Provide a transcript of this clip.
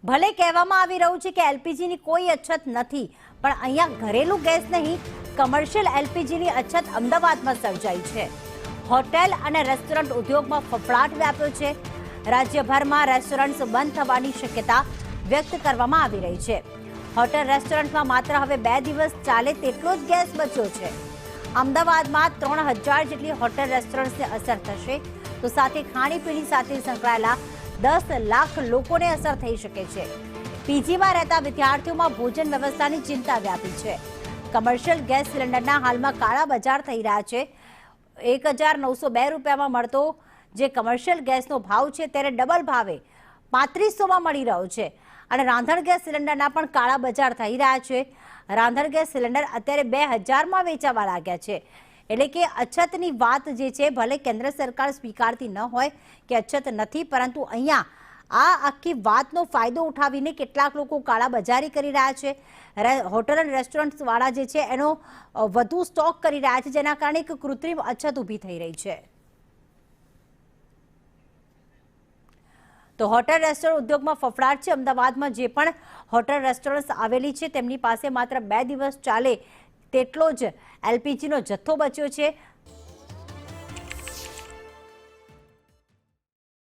ભલે કહેવામાં આવી રહ્યું છે કે એલપીજીની કોઈ અછત નથી, પણ અહીંયા ઘરેલું ગેસ નહીં, કમર્શિયલ એલપીજીની અછત અમદાવાદમાં સર્જાઈ છે. હોટેલ અને રેસ્ટોરન્ટ ઉદ્યોગમાં ફફડાટ વ્યાપ્યો છે. રાજ્યભરમાં રેસ્ટોરન્ટ્સ બંધ થવાની શક્યતા વ્યક્ત કરવામાં આવી રહી છે. હોટેલ રેસ્ટોરન્ટમાં માત્ર હવે 2 દિવસ ચાલે તેટલો જ ગેસ બચ્યો છે. અમદાવાદમાં 3000 જેટલી હોટેલ રેસ્ટોરન્ટ્સને અસર થશે, તો સાથે ખાણીપીણી સાથે સંકળાયેલા 10 લાખ લોકોને અસર થઈ શકે છે. પીજીમાં રહેતા વિદ્યાર્થીઓમાં ભોજન વ્યવસ્થાની ચિંતા વ્યાપી છે. કમર્શિયલ ગેસ સિલિન્ડરના હાલમાં કાળા બજાર થઈ રહ્યા છે. 1902 રૂપિયામાં મળતો જે કમર્શિયલ ગેસનો ભાવ છે ત્યારે ડબલ ભાવે 3500માં મળી રહ્યો છે. અને રાંધણ ગેસ સિલિન્ડરના પણ કાળા બજાર થઈ રહ્યા છે. રાંધણ ગેસ સિલિન્ડર અત્યારે 2000માં વેચાવા લાગ્યા છે. એટલે કે અછતની વાત જે છે, ભલે કેન્દ્ર સરકાર સ્વીકારતી ન હોય કે અછત નથી, પરંતુ અહીંયા આ આખી વાતનો ફાયદો ઉઠાવીને કેટલાક લોકો કાળા બજારી કરી રહ્યા છે. હોટલ અને રેસ્ટોરન્ટ વાળા જે છે એનો વધુ સ્ટોક કરી રહ્યા છે, જેના કારણે એક કૃત્રિમ અછત ઊભી થઈ રહી છે. તો હોટેલ રેસ્ટોરન્ટ ઉદ્યોગમાં ફફડાટ છે. અમદાવાદમાં જે પણ હોટેલ રેસ્ટોરન્ટ આવેલી છે તેમની પાસે માત્ર 2 દિવસ ચાલે તેટલો જ એલપીજીનો જથ્થો બચ્યો છે.